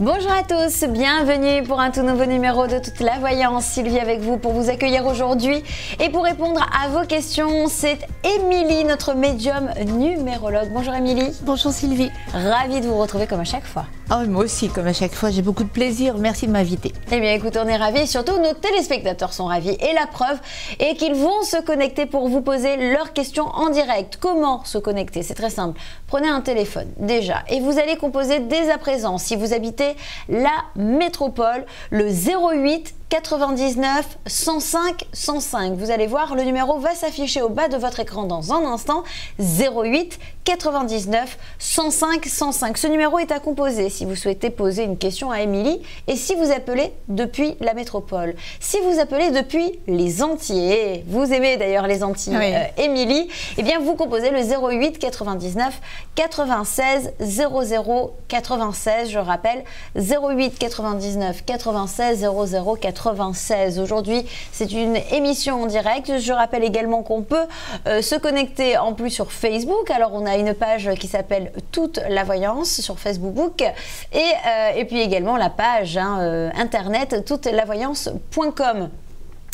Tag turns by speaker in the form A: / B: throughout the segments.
A: Bonjour à tous, bienvenue pour un tout nouveau numéro de Toute la Voyance. Sylvie avec vous pour vous accueillir aujourd'hui et pour répondre à vos questions, c'est Émilie, notre médium numérologue. Bonjour Émilie.
B: Bonjour Sylvie.
A: Ravie de vous retrouver comme à chaque fois.
B: Oh, moi aussi, comme à chaque fois, j'ai beaucoup de plaisir. Merci de m'inviter.
A: Eh bien écoute, on est ravis et surtout nos téléspectateurs sont ravis. Et la preuve est qu'ils vont se connecter pour vous poser leurs questions en direct. Comment se connecter? C'est très simple. Prenez un téléphone déjà et vous allez composer dès à présent, si vous habitez la métropole, le 08 99 105 105. Vous allez voir, le numéro va s'afficher au bas de votre écran dans un instant. 08 99 105 105. Ce numéro est à composer si vous souhaitez poser une question à Émilie et si vous appelez depuis la métropole. Si vous appelez depuis les Antilles, vous aimez d'ailleurs les Antilles, oui. Émilie, eh bien vous composez le 08 99 96 00 96. Je rappelle, 08 99 96 00 96. Aujourd'hui, c'est une émission en direct. Je rappelle également qu'on peut se connecter en plus sur Facebook. Alors, on a une page qui s'appelle Toute la Voyance sur Facebook et puis également la page internet toutelavoyance.com.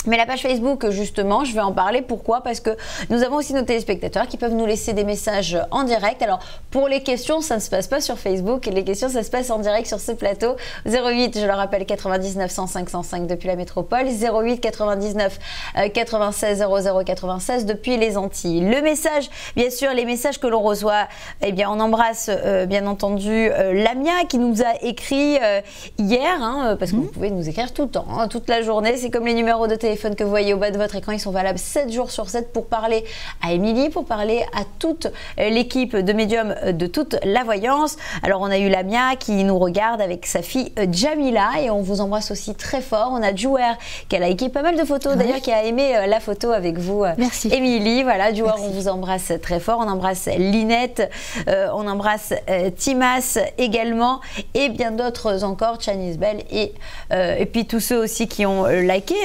A: Mais la page Facebook, justement, je vais en parler. Pourquoi? Parce que nous avons aussi nos téléspectateurs qui peuvent nous laisser des messages en direct. Alors, pour les questions, ça ne se passe pas sur Facebook. Les questions, ça se passe en direct sur ce plateau. 08, je le rappelle, 99 105 105 depuis la métropole. 08 99 96 00 96 depuis les Antilles. Le message, bien sûr, les messages que l'on reçoit, eh bien, on embrasse, bien entendu, Lamia qui nous a écrit hier, parce que vous pouvez nous écrire tout le temps, toute la journée. C'est comme les numéros de téléphone que vous voyez au bas de votre écran, ils sont valables 7 jours sur 7 pour parler à Émilie, pour parler à toute l'équipe de médiums de Toute la Voyance. Alors on a eu Lamia qui nous regarde avec sa fille Jamila et on vous embrasse aussi très fort. On a Jouer qui a liké pas mal de photos, d'ailleurs qui a aimé la photo avec vous. Merci Émilie, voilà, Jouer, on vous embrasse très fort. On embrasse Linette, on embrasse Timas également et bien d'autres encore, Chinese Bell et puis tous ceux aussi qui ont liké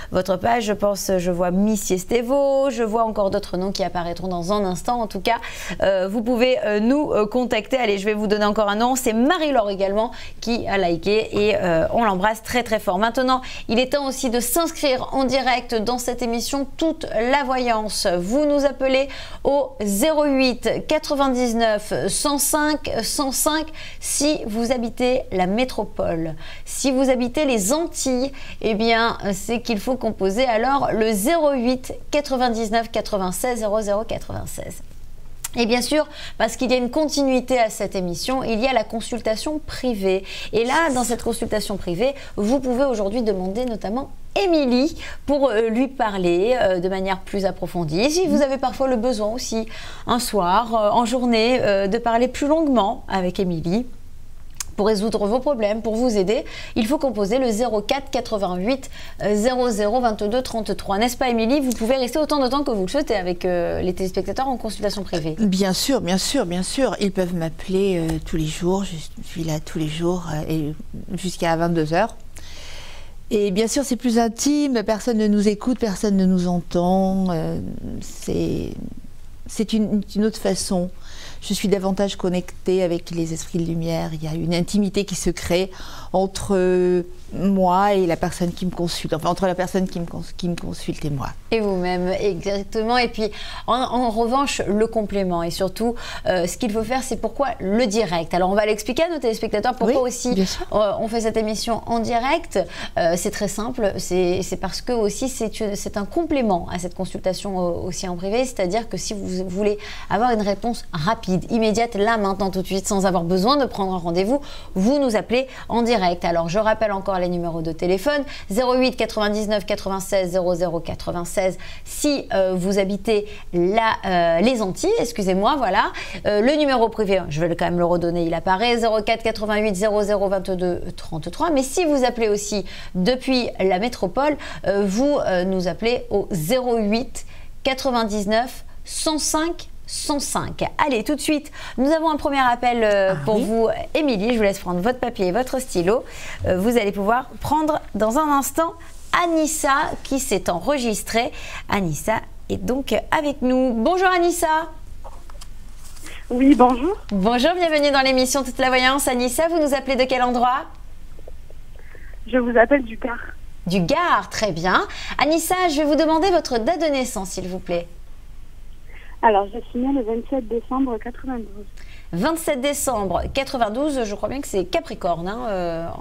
A: votre page, je pense, je vois Miss Estevo, je vois encore d'autres noms qui apparaîtront dans un instant. En tout cas, vous pouvez nous contacter. Allez, je vais vous donner encore un nom. C'est Marie-Laure également qui a liké et on l'embrasse très très fort. Maintenant, il est temps aussi de s'inscrire en direct dans cette émission Toute la Voyance. Vous nous appelez au 08 99 105 105 si vous habitez la métropole. Si vous habitez les Antilles, eh bien, c'est qu'il faut composer alors le 08 99 96 00 96. Et bien sûr, parce qu'il y a une continuité à cette émission, il y a la consultation privée. Et là, dans cette consultation privée, vous pouvez aujourd'hui demander notamment Émilie pour lui parler de manière plus approfondie. Si vous avez parfois le besoin aussi, un soir, en journée, de parler plus longuement avec Émilie, pour résoudre vos problèmes, pour vous aider, il faut composer le 04 88 00 22 33. N'est-ce pas Émilie? Vous pouvez rester autant de temps que vous le souhaitez avec les téléspectateurs en consultation privée.
B: Bien sûr, bien sûr, bien sûr. Ils peuvent m'appeler tous les jours. Je suis là tous les jours et jusqu'à 22 h. Et bien sûr, c'est plus intime. Personne ne nous écoute, personne ne nous entend. C'est une autre façon. Je suis davantage connectée avec les esprits de lumière. Il y a une intimité qui se crée entre moi et la personne qui me consulte. Enfin, entre la personne qui me consulte et moi.
A: Et vous-même, exactement. Et puis, en revanche, le complément. Et surtout, ce qu'il faut faire, c'est pourquoi le direct. Alors, on va l'expliquer à nos téléspectateurs pourquoi aussi on fait cette émission en direct. C'est très simple. C'est parce que aussi, c'est un complément à cette consultation aussi en privé. C'est-à-dire que si vous voulez avoir une réponse rapide, immédiate, là, maintenant, tout de suite, sans avoir besoin de prendre un rendez-vous, vous nous appelez en direct. Alors, je rappelle encore les numéros de téléphone 08 99 96 00 96 si vous habitez les Antilles, excusez-moi, voilà. Le numéro privé, je vais quand même le redonner, il apparaît 04 88 00 22 33. Mais si vous appelez aussi depuis la métropole, vous nous appelez au 08 99 105 105. Allez, tout de suite, nous avons un premier appel pour vous, Émilie. Je vous laisse prendre votre papier et votre stylo. Vous allez pouvoir prendre dans un instant Anissa qui s'est enregistrée. Anissa est donc avec nous. Bonjour Anissa.
C: Oui, bonjour.
A: Bonjour, bienvenue dans l'émission Toute la Voyance. Anissa, vous nous appelez de quel endroit?
C: Je vous appelle du Gard.
A: Du Gard, très bien. Anissa, je vais vous demander votre date de naissance, s'il vous plaît.
C: Alors, je suis née le 27 décembre 92.
A: 27 décembre 92, je crois bien que c'est Capricorne, hein,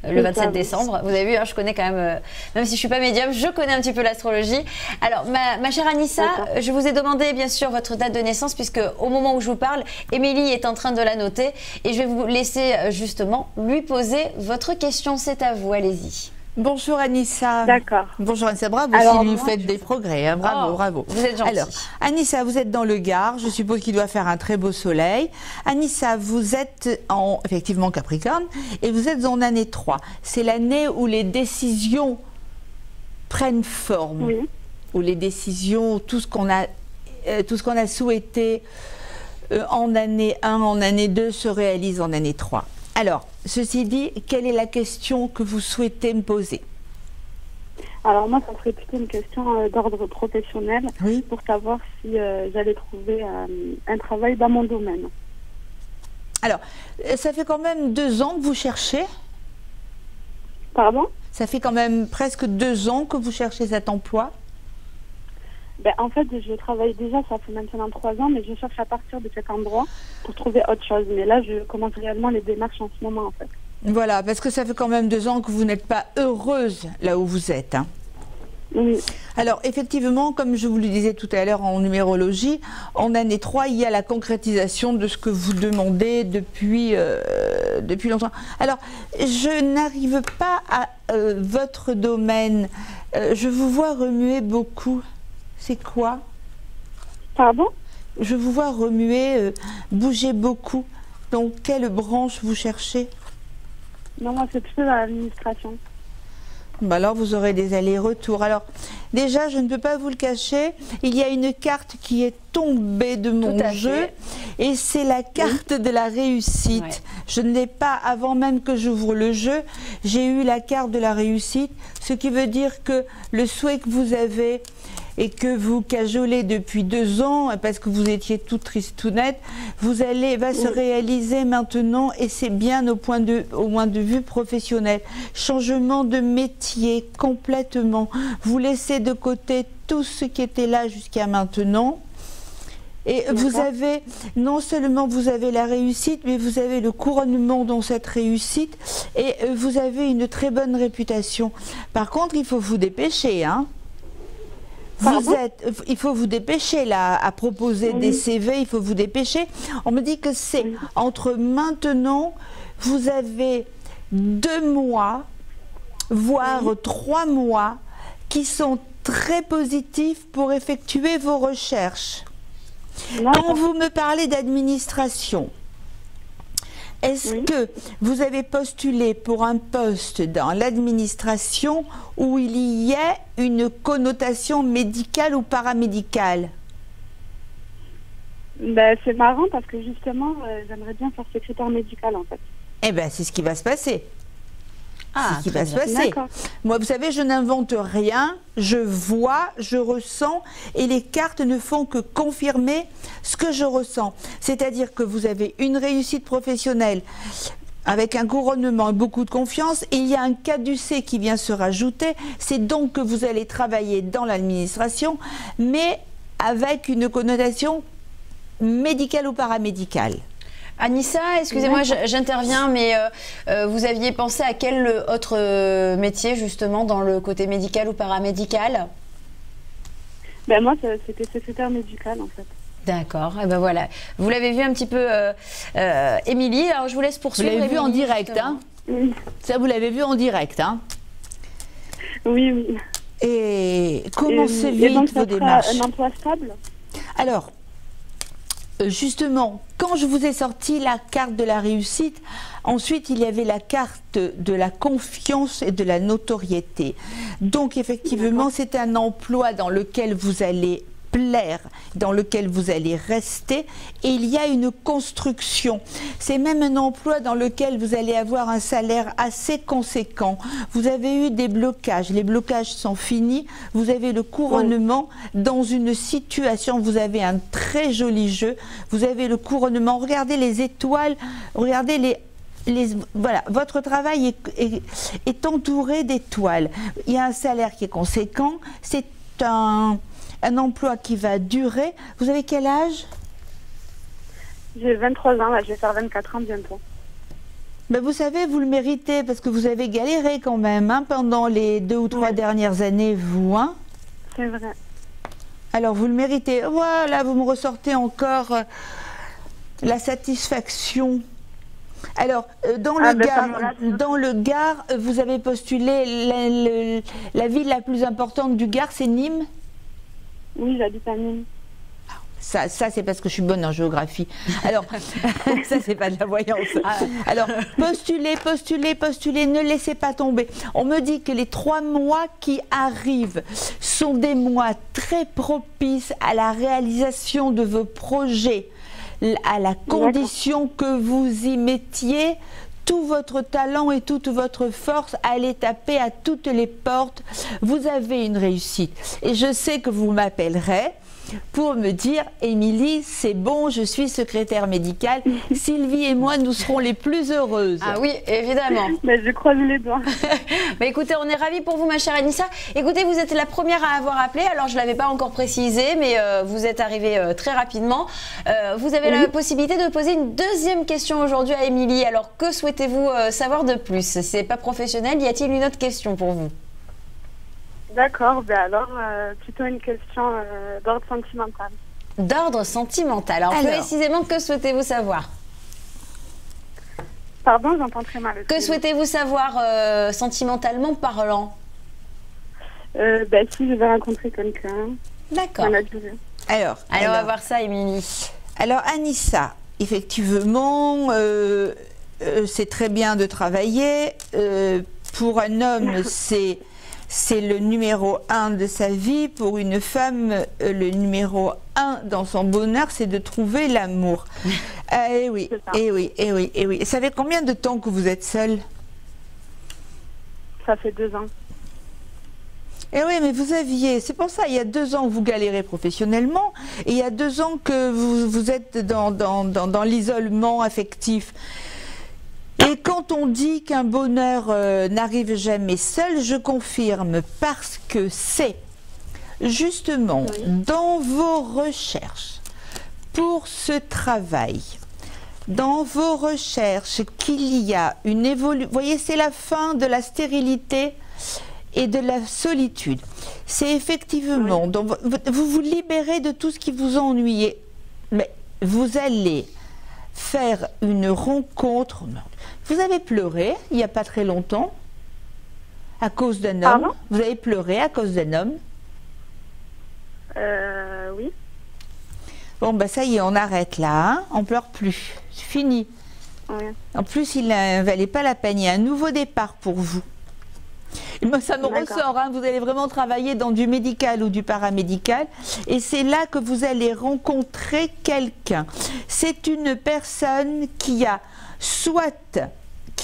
A: le 27 décembre. Vous avez vu, hein, je connais quand même, même si je ne suis pas médium, je connais un petit peu l'astrologie. Alors, ma chère Anissa, je vous ai demandé bien sûr votre date de naissance, puisque au moment où je vous parle, Émilie est en train de la noter. Et je vais vous laisser justement lui poser votre question. C'est à vous, allez-y.
B: Bonjour Anissa.
C: D'accord.
B: Bonjour Anissa, bravo si vous faites des progrès, hein, bravo, bravo.
A: Vous êtes gentille.
B: Alors, Anissa, vous êtes dans le Gard, je suppose qu'il doit faire un très beau soleil. Anissa, vous êtes effectivement Capricorne et vous êtes en année 3. C'est l'année où les décisions prennent forme, où les décisions, tout ce qu'on a souhaité en année 1, en année 2 se réalise en année 3. Alors, ceci dit, quelle est la question que vous souhaitez me poser?
C: Alors moi, ça serait plutôt une question d'ordre professionnel pour savoir si j'allais trouver un travail dans mon domaine.
B: Alors, ça fait quand même 2 ans que vous cherchez?
C: Pardon?
B: Ça fait quand même presque 2 ans que vous cherchez cet emploi?
C: Ben, en fait, je travaille déjà, ça fait maintenant 3 ans, mais je cherche à partir de cet endroit pour trouver autre chose. Mais là, je commence réellement les démarches en ce moment, en fait.
B: Voilà, parce que ça fait quand même 2 ans que vous n'êtes pas heureuse là où vous êtes. Hein.
C: Oui.
B: Alors, effectivement, comme je vous le disais tout à l'heure en numérologie, en année 3, il y a la concrétisation de ce que vous demandez depuis longtemps. Alors, je n'arrive pas à votre domaine. Je vous vois remuer beaucoup. C'est quoi?
C: Pardon?
B: Je vous vois remuer, bouger beaucoup. Donc, quelle branche vous cherchez?
C: Non, moi, c'est plutôt dans l'administration.
B: Bah alors, vous aurez des allers-retours. Alors, déjà, je ne peux pas vous le cacher, il y a une carte qui est tombée de mon jeu, et c'est la carte de la réussite. Ouais. Je ne l'ai pas, avant même que j'ouvre le jeu, j'ai eu la carte de la réussite, ce qui veut dire que le souhait que vous avez et que vous cajolez depuis 2 ans, parce que vous étiez tout triste, tout net, va se réaliser maintenant, et c'est bien au point de vue professionnel. Changement de métier complètement. Vous laissez de côté tout ce qui était là jusqu'à maintenant. Et vous avez, non seulement vous avez la réussite, mais vous avez le couronnement dans cette réussite, et vous avez une très bonne réputation. Par contre, il faut vous dépêcher, hein. Il faut vous dépêcher là, à proposer des CV, il faut vous dépêcher. On me dit que c'est entre maintenant, vous avez 2 mois, voire 3 mois, qui sont très positifs pour effectuer vos recherches. Quand vous me parlez d'administration, est-ce que vous avez postulé pour un poste dans l'administration où il y ait une connotation médicale ou paramédicale?
C: Ben, c'est marrant parce que justement, j'aimerais bien faire secrétaire médical en fait.
B: Eh bien, c'est ce qui va se passer.
A: Ah,
B: c'est ce qui va se passer. Moi, vous savez, je n'invente rien, je vois, je ressens, et les cartes ne font que confirmer ce que je ressens. C'est-à-dire que vous avez une réussite professionnelle avec un couronnement et beaucoup de confiance, et il y a un caducée qui vient se rajouter. C'est donc que vous allez travailler dans l'administration, mais avec une connotation médicale ou paramédicale.
A: Anissa, excusez-moi, j'interviens, mais vous aviez pensé à quel autre métier, justement, dans le côté médical ou paramédical?
C: Ben moi, c'était secrétaire médical, en fait.
A: D'accord, et ben voilà. Vous l'avez vu un petit peu, Émilie, alors je vous laisse poursuivre.
B: Vous l'avez vu en direct, hein?
C: Oui.
B: Ça, vous l'avez vu en direct, hein?
C: Oui, oui.
B: Et comment se vivent vos démarches?
C: Un emploi stable?
B: Alors, justement, quand je vous ai sorti la carte de la réussite, ensuite il y avait la carte de la confiance et de la notoriété. Donc effectivement, c'est un emploi dans lequel vous allez plaire, dans lequel vous allez rester, et il y a une construction. C'est même un emploi dans lequel vous allez avoir un salaire assez conséquent. Vous avez eu des blocages, les blocages sont finis, vous avez le couronnement dans une situation, vous avez un très joli jeu, vous avez le couronnement, regardez les étoiles, regardez voilà, votre travail est entouré d'étoiles. Il y a un salaire qui est conséquent, c'est un emploi qui va durer. Vous avez quel âge?
C: J'ai 23 ans, là, je vais faire 24 ans bientôt.
B: Ben vous savez, vous le méritez parce que vous avez galéré quand même hein, pendant les 2 ou 3 dernières années, vous. Hein?
C: C'est vrai.
B: Alors vous le méritez. Voilà, vous me ressortez encore la satisfaction. Alors, dans le Gard, vous avez postulé la ville la plus importante du Gard, c'est Nîmes?
C: Oui, j'habite à Nîmes.
B: Ça c'est parce que je suis bonne en géographie. Alors, ça, c'est pas de la voyance. Alors, postulez, ne laissez pas tomber. On me dit que les 3 mois qui arrivent sont des mois très propices à la réalisation de vos projets, à la condition que vous y mettiez tout votre talent et toute votre force, allez taper à toutes les portes. Vous avez une réussite. Et je sais que vous m'appellerez pour me dire « Émilie, c'est bon, je suis secrétaire médicale. Sylvie et moi, nous serons les plus heureuses. »
A: Ah oui, évidemment.
C: Mais je croise les doigts.
A: Bah écoutez, on est ravis pour vous, ma chère Anissa. Écoutez, vous êtes la première à avoir appelé. Alors, je ne l'avais pas encore précisé, mais vous êtes arrivée très rapidement. Vous avez la possibilité de poser une deuxième question aujourd'hui à Émilie. Alors, que souhaitez-vous savoir de plus? C'est pas professionnel. Y a-t-il une autre question pour vous?
C: D'accord, ben alors, plutôt une question d'ordre sentimental.
A: D'ordre sentimental. Alors, précisément, que souhaitez-vous savoir?
C: Pardon, j'entends très mal.
A: Que souhaitez-vous savoir sentimentalement parlant?
C: Ben, si je vais rencontrer quelqu'un.
A: D'accord.
B: Alors,
A: on va voir ça, Émilie.
B: Alors, Anissa, effectivement, c'est très bien de travailler. Pour un homme, c'est le numéro 1 de sa vie. Pour une femme, le numéro 1 dans son bonheur, c'est de trouver l'amour. Eh oui, eh oui, eh oui, eh oui. Ça fait combien de temps que vous êtes seule?
C: Ça fait 2 ans.
B: Eh oui, mais vous aviez, c'est pour ça, il y a 2 ans, vous galérez professionnellement, et il y a 2 ans que vous êtes dans l'isolement affectif. Et quand on dit qu'un bonheur n'arrive jamais seul, je confirme, parce que c'est justement dans vos recherches pour ce travail, dans vos recherches qu'il y a une évolution. Vous voyez, c'est la fin de la stérilité et de la solitude. C'est effectivement, donc, vous vous libérez de tout ce qui vous ennuyait, mais vous allez faire une rencontre. Vous avez pleuré il n'y a pas très longtemps à cause d'un homme. Vous avez pleuré à cause d'un homme?
C: Oui.
B: Bon, ben ça y est, on arrête là. Hein, on pleure plus. C'est fini.
C: Oui.
B: En plus, il ne valait pas la peine. Il y a un nouveau départ pour vous. Et moi, ça me ressort. Hein, vous allez vraiment travailler dans du médical ou du paramédical. Et c'est là que vous allez rencontrer quelqu'un. C'est une personne qui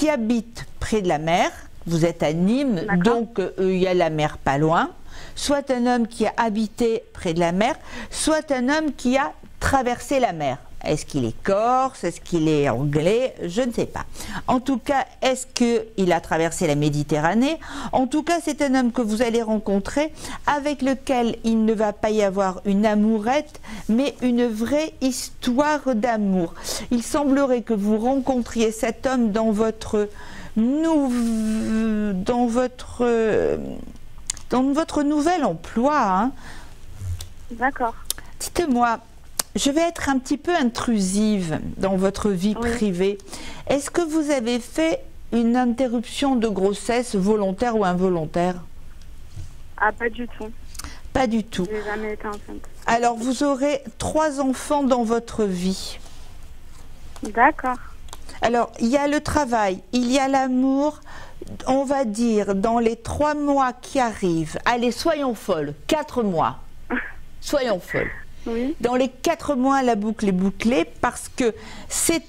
B: habite près de la mer, vous êtes à Nîmes, donc il y a la mer pas loin, soit un homme qui a habité près de la mer, soit un homme qui a traversé la mer. Est-ce qu'il est corse? Est-ce qu'il est anglais? Je ne sais pas. En tout cas, est-ce qu'il a traversé la Méditerranée? En tout cas, c'est un homme que vous allez rencontrer, avec lequel il ne va pas y avoir une amourette, mais une vraie histoire d'amour. Il semblerait que vous rencontriez cet homme dans votre nouvel emploi. Hein.
C: D'accord.
B: Dites-moi, je vais être un petit peu intrusive dans votre vie privée. Est-ce que vous avez fait une interruption de grossesse volontaire ou involontaire?
C: Ah, pas du tout.
B: Pas du tout.
C: Je n'ai jamais été enceinte.
B: Alors, vous aurez 3 enfants dans votre vie.
C: D'accord.
B: Alors, il y a le travail, il y a l'amour, on va dire, dans les 3 mois qui arrivent. Allez, soyons folles, 4 mois. Soyons folles.
C: Oui.
B: Dans les 4 mois, la boucle est bouclée parce que c'est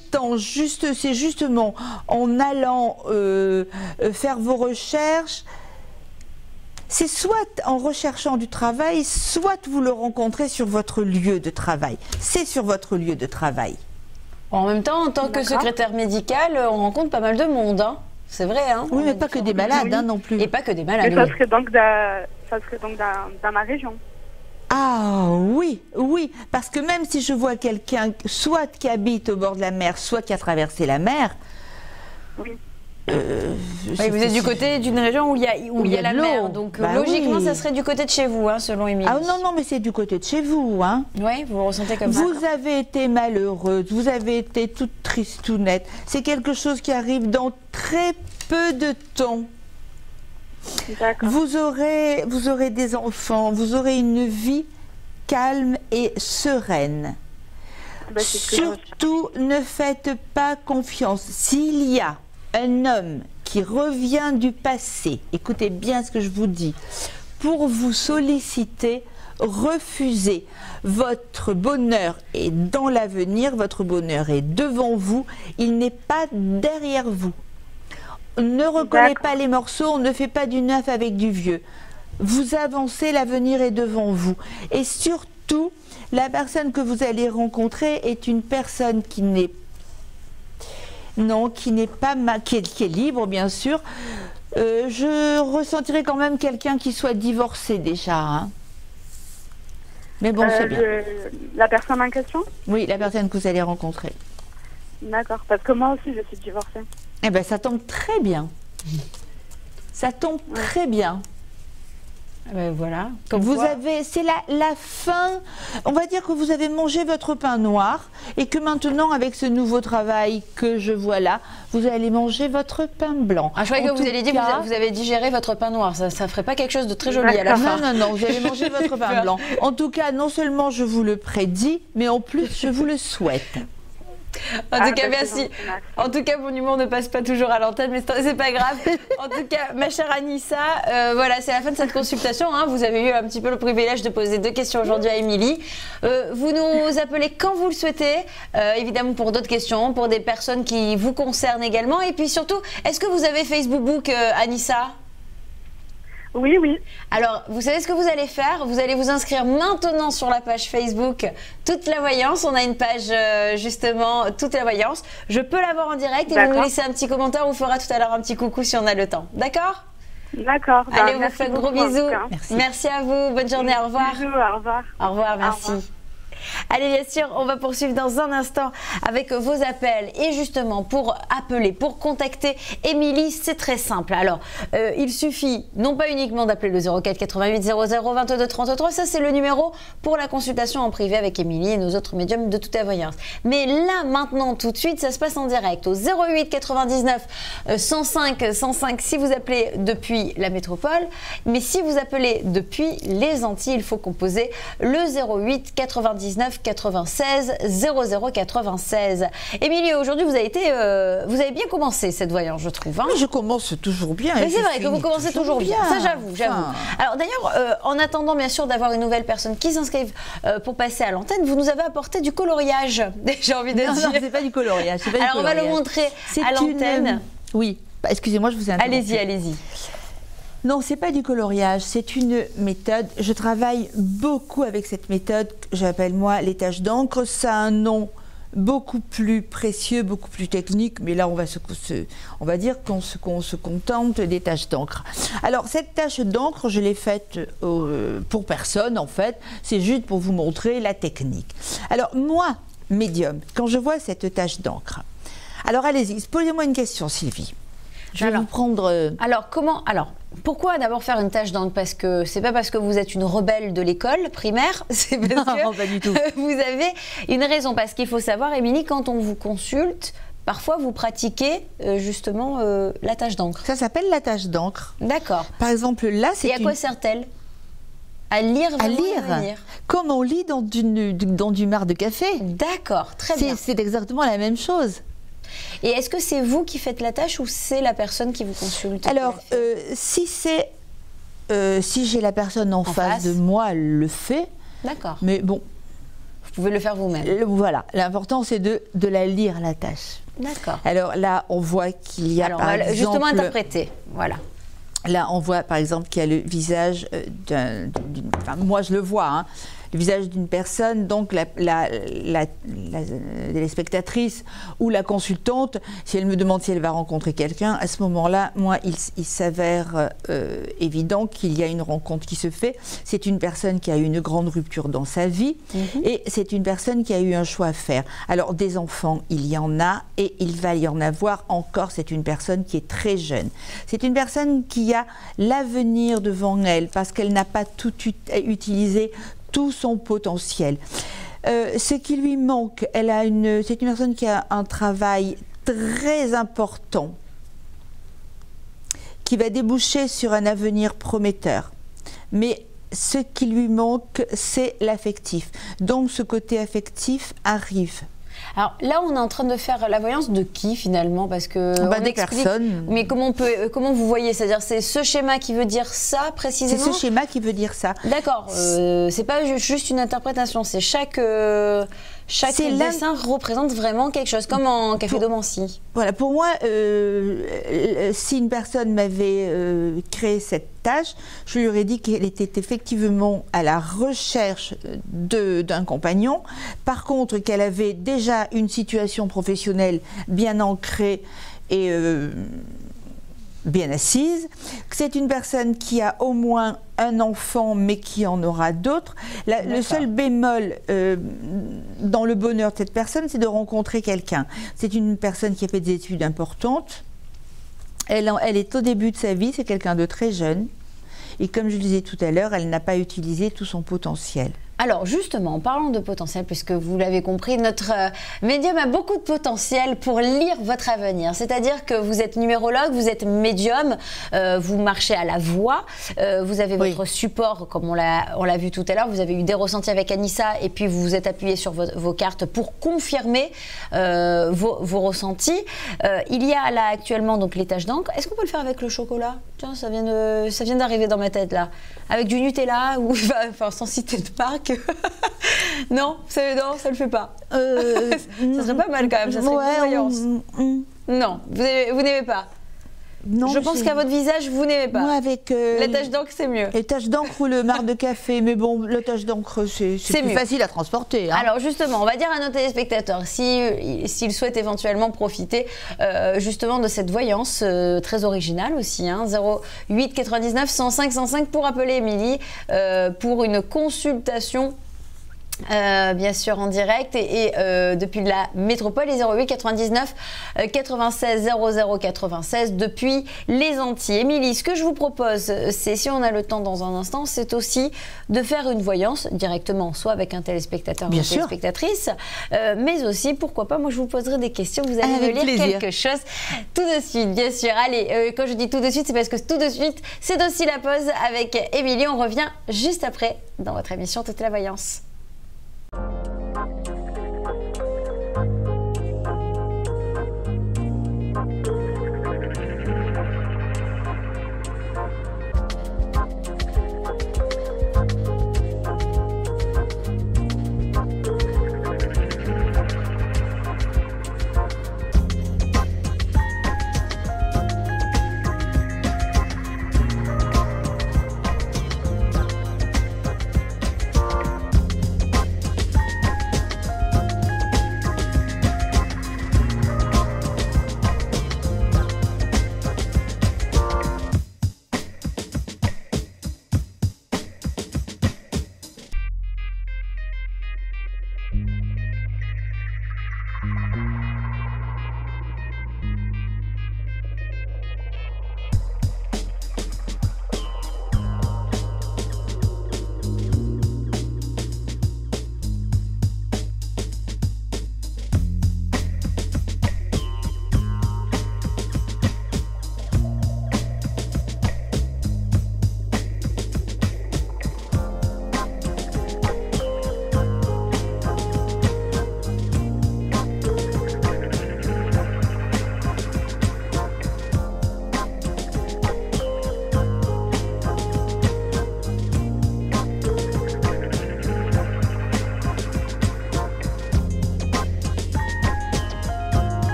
B: justement en allant faire vos recherches, c'est soit en recherchant du travail, soit vous le rencontrez sur votre lieu de travail. C'est sur votre lieu de travail.
A: En même temps, en tant que secrétaire médicale, on rencontre pas mal de monde, hein. C'est vrai, hein.
B: Oui, mais pas que des malades, hein, non plus.
A: Et pas que des malades.
C: Mais ça serait donc dans ma région.
B: Ah oui, oui, parce que même si je vois quelqu'un, soit qui habite au bord de la mer, soit qui a traversé la mer,
C: Oui.
A: Oui, vous êtes du côté d'une région où il y a la
B: de l'eau.
A: mer, donc
B: Bah
A: logiquement
B: oui.
A: ça serait du côté de chez vous, hein, selon Émilie.
B: ah non, non, mais c'est du côté de chez vous, hein.
A: Oui, vous le ressentez comme ça.
B: Vous avez été malheureuse, vous avez été toute tristounette. C'est quelque chose qui arrive dans très peu de temps.
C: D'accord.
B: Vous aurez des enfants, vous aurez une vie calme et sereine.
C: Bah, c'est ce que je recherche.
B: Surtout, ne faites pas confiance. S'il y a un homme qui revient du passé, écoutez bien ce que je vous dis, pour vous solliciter, refusez. Votre bonheur est dans l'avenir, votre bonheur est devant vous, il n'est pas derrière vous. Ne recollez pas les morceaux, on ne fait pas du neuf avec du vieux. Vous avancez, l'avenir est devant vous. Et surtout, la personne que vous allez rencontrer est une personne qui n'est pas qui est libre, bien sûr. Je ressentirais quand même quelqu'un qui soit divorcé déjà. Hein. Mais bon, c'est bien.
C: La personne en question?
B: Oui, la personne que vous allez rencontrer.
C: D'accord, parce que moi aussi je suis divorcée.
B: Eh bien, ça tombe très bien. Ça tombe très bien.
A: Ben voilà.
B: C'est la fin. On va dire que vous avez mangé votre pain noir et que maintenant, avec ce nouveau travail que je vois là, vous allez manger votre pain blanc.
A: Ah, je croyais que vous alliez dire que vous avez digéré votre pain noir. Ça ferait pas quelque chose de très joli à la fin.
B: Non, non, non, vous allez manger votre pain blanc. En tout cas, non seulement je vous le prédis, mais en plus, je vous le souhaite.
A: En tout cas, merci. En tout cas, mon humour ne passe pas toujours à l'antenne, mais c'est pas grave. En tout cas, ma chère Anissa, voilà, c'est la fin de cette consultation. Hein. Vous avez eu un petit peu le privilège de poser 2 questions aujourd'hui à Émilie. Vous nous appelez quand vous le souhaitez, évidemment pour d'autres questions, pour des personnes qui vous concernent également. Et puis surtout, est-ce que vous avez Facebook, Anissa ?
C: Oui, oui.
A: Alors, vous savez ce que vous allez faire? Vous allez vous inscrire maintenant sur la page Facebook Toute la Voyance. On a une page justement Toute la Voyance. Je peux la voir en direct et vous nous laissez un petit commentaire. On vous fera tout à l'heure un petit coucou si on a le temps. D'accord?
C: D'accord.
A: Allez, on vous fait gros bisous. Merci à vous. Bonne journée. Au revoir.
C: Bisous, au revoir.
A: Au revoir, merci. Au revoir. Allez, bien sûr, on va poursuivre dans un instant avec vos appels. Et justement, pour appeler, pour contacter Émilie, c'est très simple. Alors, il suffit non pas uniquement d'appeler le 04 88 00 22 33. Ça, c'est le numéro pour la consultation en privé avec Émilie et nos autres médiums de Toute la Voyance. Mais là, maintenant, tout de suite, ça se passe en direct au 08 99 105 105 si vous appelez depuis la métropole. Mais si vous appelez depuis les Antilles, il faut composer le 08 99 96 00 96. Émilie, aujourd'hui, vous avez bien commencé cette voyance, je trouve. Hein.
B: Oui, je commence toujours bien.
A: Mais c'est vrai que vous commencez toujours bien. Ça, j'avoue. Enfin... Alors d'ailleurs, en attendant bien sûr d'avoir une nouvelle personne qui s'inscrive pour passer à l'antenne, vous nous avez apporté du coloriage. J'ai envie de dire.
B: Non, c'est pas du coloriage. Pas
A: alors on va le montrer à l'antenne.
B: Oui. Excusez-moi, je vous ai interrompu.
A: Allez-y, allez-y.
B: Non, c'est pas du coloriage, c'est une méthode. Je travaille beaucoup avec cette méthode que j'appelle moi les taches d'encre. Ça a un nom beaucoup plus précieux, beaucoup plus technique, mais là on va dire qu'on se contente des taches d'encre. Alors cette tache d'encre, je l'ai faite pour personne en fait, c'est juste pour vous montrer la technique. Alors moi, médium, quand je vois cette tache d'encre, alors allez-y, posez-moi une question Sylvie. Je vais vous prendre...
A: Pourquoi d'abord faire une tache d'encre? Parce que c'est pas parce que vous êtes une rebelle de l'école primaire, c'est parce que
B: pas du tout.
A: Vous avez une raison. Parce qu'il faut savoir, Émilie, quand on vous consulte, parfois vous pratiquez justement la tache d'encre.
B: Ça s'appelle la tache d'encre.
A: D'accord.
B: Par exemple, là, c'est
A: Et à quoi sert-elle? À lire,
B: à lire. Comme on lit dans du marc de café.
A: D'accord, très bien.
B: C'est exactement la même chose.
A: Et est-ce que c'est vous qui faites la tâche ou c'est la personne qui vous consulte?
B: Alors, si j'ai la personne en face de moi, elle le fait.
A: D'accord.
B: Mais bon,
A: Vous pouvez le faire vous-même.
B: voilà, l'important c'est de la lire, la tâche.
A: D'accord.
B: Alors là, on voit qu'il y a
A: Alors,
B: par
A: on va
B: exemple...
A: justement interpréter. Voilà.
B: Là, on voit par exemple qu'il y a le visage enfin, moi je le vois, hein, le visage d'une personne, donc la spectatrice ou la consultante, si elle me demande si elle va rencontrer quelqu'un, à ce moment-là, moi, il s'avère évident qu'il y a une rencontre qui se fait. C'est une personne qui a eu une grande rupture dans sa vie et c'est une personne qui a eu un choix à faire. Alors, des enfants, il y en a et il va y en avoir encore. C'est une personne qui est très jeune. C'est une personne qui a l'avenir devant elle parce qu'elle n'a pas tout utilisé tout son potentiel. Ce qui lui manque, c'est une personne qui a un travail très important qui va déboucher sur un avenir prometteur. Mais ce qui lui manque, c'est l'affectif. Donc ce côté affectif arrive.
A: Alors là, on est en train de faire la voyance de qui finalement? Parce que on
B: Des
A: explique,
B: personnes.
A: mais comment vous voyez? C'est-à-dire, c'est ce schéma qui veut dire ça précisément?
B: C'est ce schéma qui veut dire ça.
A: D'accord. C'est pas juste une interprétation. C'est chaque dessin représente vraiment quelque chose, comme en Café d'Omancy.
B: Voilà. Pour moi, si une personne m'avait créé cette tâche, je lui aurais dit qu'elle était effectivement à la recherche d'un compagnon. Par contre, qu'elle avait déjà une situation professionnelle bien ancrée et bien assise, que c'est une personne qui a au moins un enfant mais qui en aura d'autres. Le seul bémol dans le bonheur de cette personne, c'est de rencontrer quelqu'un. C'est une personne qui a fait des études importantes. Elle est au début de sa vie, c'est quelqu'un de très jeune. Et comme je le disais tout à l'heure, elle n'a pas utilisé tout son potentiel.
A: Alors justement, parlons de potentiel, puisque vous l'avez compris, notre médium a beaucoup de potentiel pour lire votre avenir. C'est-à-dire que vous êtes numérologue, vous êtes médium, vous marchez à la voix, vous avez votre support, comme on l'a vu tout à l'heure, vous avez eu des ressentis avec Anissa, et puis vous vous êtes appuyé sur vos cartes pour confirmer vos ressentis. Il y a là actuellement donc les taches d'encre. Est-ce qu'on peut le faire avec le chocolat? Tiens, ça vient d'arriver dans ma tête là. Avec du Nutella, ou enfin sans citer de marque. Non, ça le fait pas. Ça serait pas mal quand même, ça serait une voyance. Non, vous n'aimez pas. Non, je pense qu'à votre visage, vous n'aimez pas.
B: Moi, avec
A: la tache d'encre, c'est mieux.
B: Les taches d'encre ou le marc de café, mais bon, la tache d'encre, c'est plus facile à transporter. Hein.
A: Alors justement, on va dire à nos téléspectateurs, s'ils souhaitent éventuellement profiter justement de cette voyance très originale aussi, hein, 08 99 105 105 pour appeler Émilie pour une consultation. Bien sûr en direct et depuis la métropole et 08 99 96 00 96 depuis les Antilles. Émilie, ce que je vous propose, c'est, si on a le temps dans un instant, c'est aussi de faire une voyance directement, soit avec un téléspectateur ou une téléspectatrice, mais aussi, pourquoi pas, moi je vous poserai des questions, vous allez me lire quelque chose tout de suite, bien sûr. Allez, quand je dis tout de suite, c'est parce que tout de suite, c'est aussi la pause avec Émilie. On revient juste après dans votre émission Toute la voyance.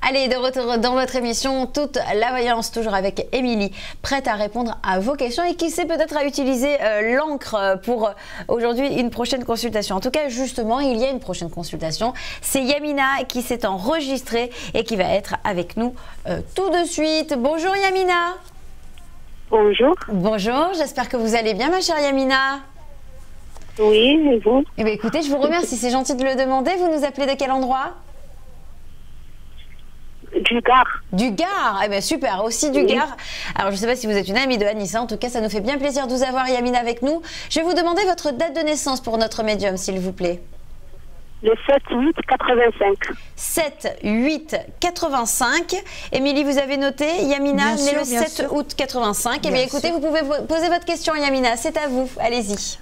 A: Allez, de retour dans votre émission Toute la voyance, toujours avec Émilie, prête à répondre à vos questions et qui sait peut-être à utiliser l'encre pour aujourd'hui une prochaine consultation. En tout cas, justement, il y a une prochaine consultation. C'est Yamina qui s'est enregistrée et qui va être avec nous tout de suite. Bonjour Yamina.
C: Bonjour.
A: Bonjour, j'espère que vous allez bien ma chère Yamina.
C: Oui, et vous?
A: Eh bien écoutez, je vous remercie, c'est gentil de le demander. Vous nous appelez de quel endroit?
C: Du Gard.
A: Du Gard, eh bien super, aussi du Gard. Alors je ne sais pas si vous êtes une amie de Anissa, en tout cas ça nous fait bien plaisir de vous avoir Yamina avec nous. Je vais vous demander votre date de naissance pour notre médium s'il vous plaît.
C: Le 7-8-85.
A: 7-8-85. Émilie, vous avez noté, Yamina, née le 7 août 85. Eh bien écoutez, vous pouvez poser votre question Yamina, c'est à vous, allez-y.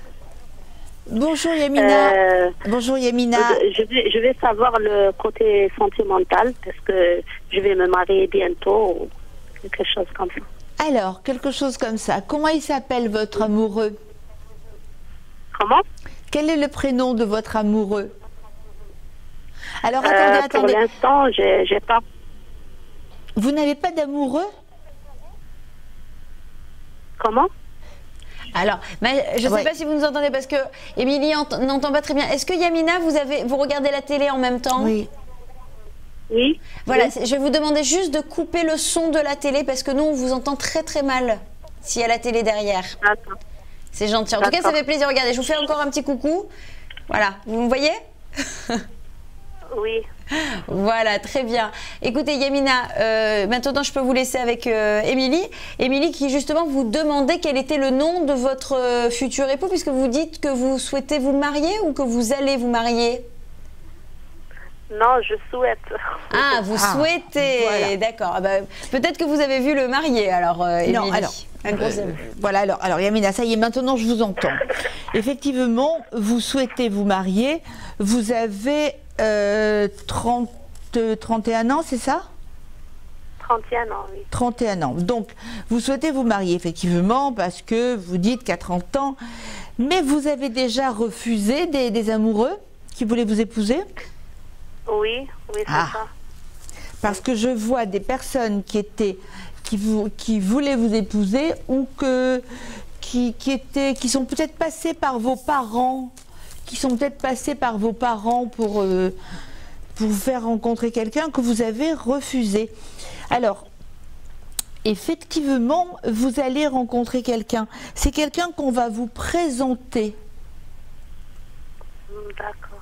B: Bonjour Yamina. Bonjour Yamina.
C: Je vais savoir le côté sentimental parce que je vais me marier bientôt ou quelque chose comme ça.
B: Alors, quelque chose comme ça. Comment il s'appelle votre amoureux?
C: Comment?
B: Quel est le prénom de votre amoureux? Alors attendez.
C: Pour l'instant, j'ai pas.
B: Vous n'avez pas d'amoureux?
C: Comment?
A: Alors, je ne sais pas si vous nous entendez parce que Émilie n'entend pas très bien. Est-ce que Yamina, vous regardez la télé en même temps?
B: Oui.
C: Oui.
A: Voilà, je vais vous demander juste de couper le son de la télé parce que nous, on vous entend très très mal s'il y a la télé derrière.
C: D'accord.
A: C'est gentil. En tout cas, ça fait plaisir. Regardez, je vous fais encore un petit coucou. Voilà, vous me voyez?
C: Oui.
A: Voilà, très bien. Écoutez, Yamina, maintenant je peux vous laisser avec Émilie. Émilie qui justement vous demandait quel était le nom de votre futur époux, puisque vous dites que vous souhaitez vous marier ou que vous allez vous marier?
C: Non, je souhaite.
A: Ah, vous souhaitez,
B: voilà.
A: D'accord. Ah bah, peut-être que vous avez vu le marié, alors, Émilie.
B: Non, alors, voilà, alors Yamina, ça y est, maintenant je vous entends. Effectivement, vous souhaitez vous marier, vous avez 31 ans, c'est ça?
C: 31 ans, oui.
B: 31 ans. Donc, vous souhaitez vous marier, effectivement, parce que vous dites qu'à 30 ans, mais vous avez déjà refusé des amoureux qui voulaient vous épouser?
C: Oui, c'est ça.
B: Parce que je vois des personnes qui voulaient vous épouser ou qui sont peut-être passées par vos parents, pour vous faire rencontrer quelqu'un que vous avez refusé. Alors, effectivement, vous allez rencontrer quelqu'un. C'est quelqu'un qu'on va vous présenter.
C: D'accord.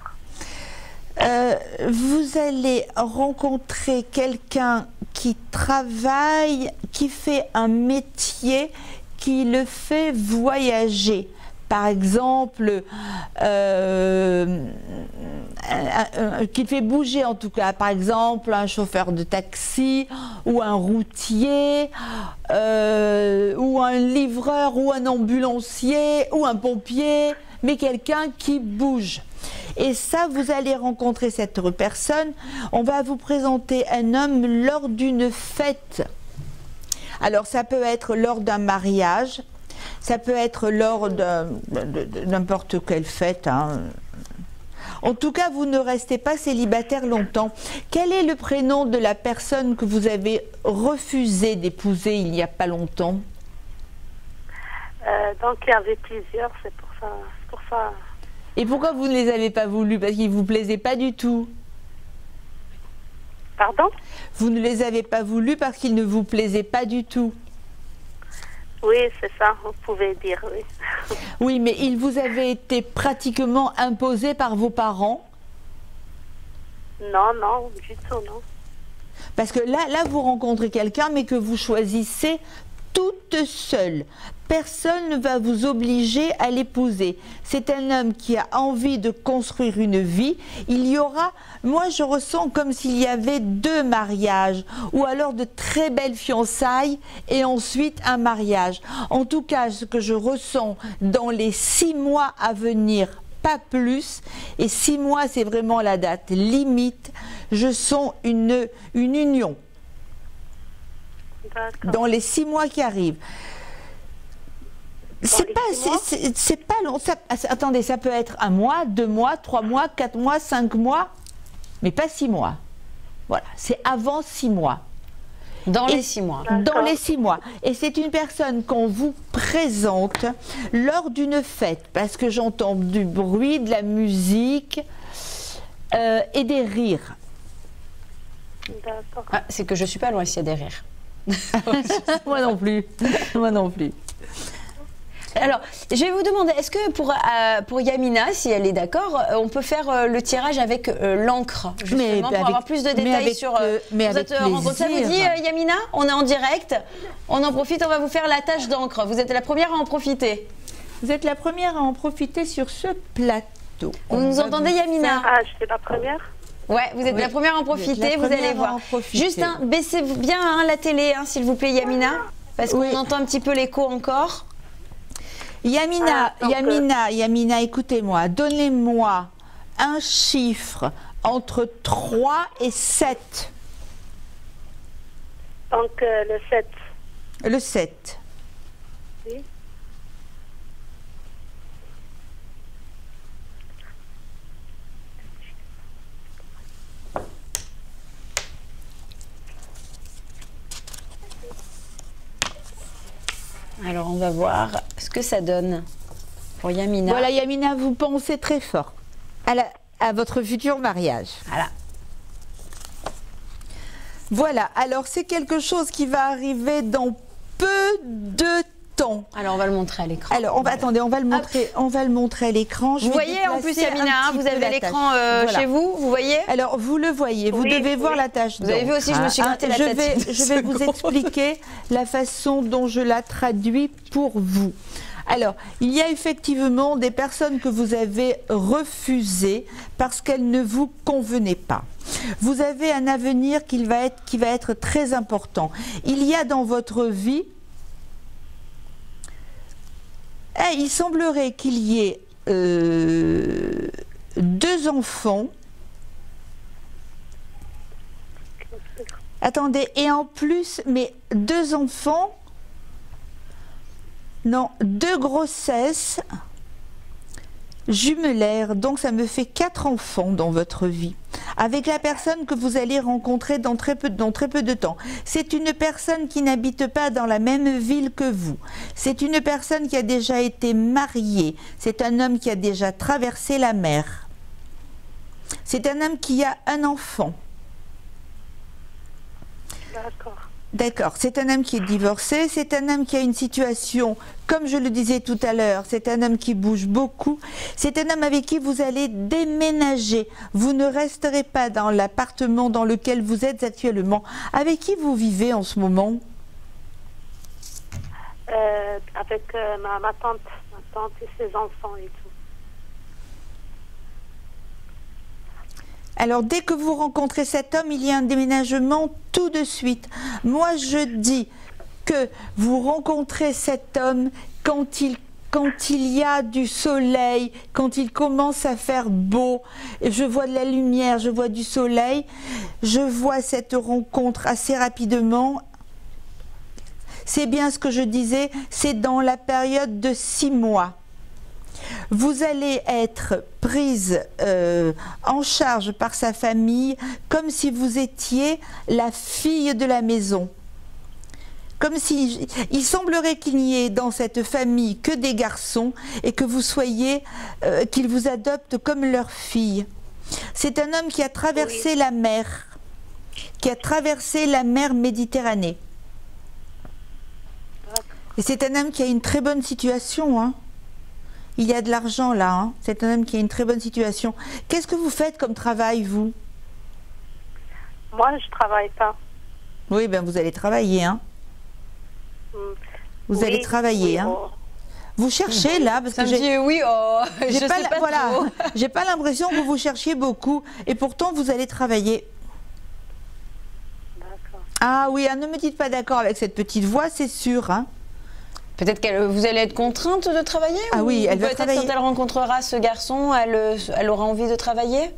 B: Vous allez rencontrer quelqu'un qui travaille, qui fait un métier qui le fait voyager. Par exemple, qui fait bouger en tout cas, par exemple un chauffeur de taxi ou un routier ou un livreur ou un ambulancier ou un pompier, mais quelqu'un qui bouge. Et ça, vous allez rencontrer cette personne. On va vous présenter un homme lors d'une fête. Alors ça peut être lors d'un mariage, ça peut être lors de n'importe quelle fête, hein. En tout cas, vous ne restez pas célibataire longtemps. Quel est le prénom de la personne que vous avez refusé d'épouser il n'y a pas longtemps?
C: Donc il y avait plusieurs, c'est pour ça.
B: Et pourquoi vous ne les avez pas voulus? Parce qu'ils ne vous plaisaient pas du tout.
C: Pardon?
B: Vous ne les avez pas voulus parce qu'ils ne vous plaisaient pas du tout.
C: Oui, c'est ça, vous pouvez dire, oui.
B: Oui, mais ils vous avaient été pratiquement imposés par vos parents?
C: Non, du tout, non.
B: Parce que là vous rencontrez quelqu'un, mais que vous choisissez toute seule. Personne ne va vous obliger à l'épouser. C'est un homme qui a envie de construire une vie. Il y aura, moi je ressens comme s'il y avait 2 mariages, ou alors de très belles fiançailles et ensuite un mariage. En tout cas, ce que je ressens dans les 6 mois à venir, pas plus, et 6 mois c'est vraiment la date limite, je sens une union. Dans les 6 mois qui arrivent. C'est pas long. Attendez, ça peut être 1 mois, 2 mois, 3 mois, 4 mois, 5 mois, mais pas 6 mois. Voilà, c'est avant 6 mois.
A: Dans les 6 mois.
B: Dans les 6 mois. Et c'est une personne qu'on vous présente lors d'une fête, parce que j'entends du bruit, de la musique et des rires.
C: D'accord.
A: Ah, c'est que je suis pas loin s'il y a des rires.
B: Moi non plus. Moi non plus.
A: Alors, je vais vous demander, est-ce que pour Yamina, si elle est d'accord, on peut faire le tirage avec l'encre, justement, pour avoir plus de détails sur votre rencontre. Ça vous dit, Yamina? On est en direct, on en profite, on va vous faire la tâche d'encre. Vous êtes la première à en profiter.
B: Vous êtes la première à en profiter sur ce plateau.
A: Vous nous entendez, Yamina?
C: Ah, je fais la première?
A: Ouais, vous êtes la première à en profiter, vous allez voir. Juste, baissez bien la télé, s'il vous plaît, Yamina, parce qu'on entend un petit peu l'écho encore.
B: Yamina, Yamina, écoutez-moi, donnez-moi un chiffre entre 3 et 7.
C: Donc le 7.
B: Le 7.
C: Oui.
A: Alors, on va voir ce que ça donne pour Yamina.
B: Voilà, Yamina, vous pensez très fort à votre futur mariage.
A: Voilà.
B: Voilà, alors c'est quelque chose qui va arriver dans peu de temps.
A: Alors, on va le montrer à l'écran.
B: Alors, attendez, on va le montrer à l'écran.
A: Vous voyez en plus, Yamina, vous avez l'écran chez vous, vous voyez?
B: Alors, vous le voyez, vous devez voir la tâche.
A: Vous avez vu aussi, je me suis gratté la tête.
B: Je vais vous expliquer la façon dont je la traduis pour vous. Alors, il y a effectivement des personnes que vous avez refusées parce qu'elles ne vous convenaient pas. Vous avez un avenir qui va être très important. Il y a dans votre vie, il semblerait qu'il y ait 2 enfants. Attendez, et en plus, mais 2 enfants, non, 2 grossesses jumelaires, donc ça me fait 4 enfants dans votre vie, avec la personne que vous allez rencontrer dans très peu de temps. C'est une personne qui n'habite pas dans la même ville que vous. C'est une personne qui a déjà été mariée. C'est un homme qui a déjà traversé la mer. C'est un homme qui a un enfant.
C: D'accord.
B: D'accord, c'est un homme qui est divorcé, c'est un homme qui a une situation, comme je le disais tout à l'heure, c'est un homme qui bouge beaucoup, c'est un homme avec qui vous allez déménager. Vous ne resterez pas dans l'appartement dans lequel vous êtes actuellement. Avec qui vous vivez en ce moment?
C: Avec ma tante et ses enfants et tout.
B: Alors, dès que vous rencontrez cet homme, il y a un déménagement tout de suite. Moi, je dis que vous rencontrez cet homme quand il y a du soleil, quand il commence à faire beau. Je vois de la lumière, je vois du soleil. Je vois cette rencontre assez rapidement. C'est bien ce que je disais, c'est dans la période de 6 mois. Vous allez être prise en charge par sa famille comme si vous étiez la fille de la maison. Comme si il semblerait qu'il n'y ait dans cette famille que des garçons et que vous soyez, qu'ils vous adoptent comme leur fille. C'est un homme qui a traversé la mer, qui a traversé la mer Méditerranée. Et c'est un homme qui a une très bonne situation, hein. Il y a de l'argent là, hein. C'est un homme qui a une très bonne situation. Qu'est-ce que vous faites comme travail, vous?
C: Moi, je travaille pas.
B: Oui, ben vous allez travailler, hein. Vous allez travailler, hein. Vous cherchez là, parce que j'ai j'ai pas l'impression que vous cherchiez beaucoup, et pourtant vous allez travailler.
C: D'accord.
B: Ah oui, ne me dites pas d'accord avec cette petite voix, c'est sûr, hein.
A: Peut-être que vous allez être contrainte de travailler?
B: Ah oui, elle va travailler.
A: Peut-être quand elle rencontrera ce garçon, elle aura envie de travailler?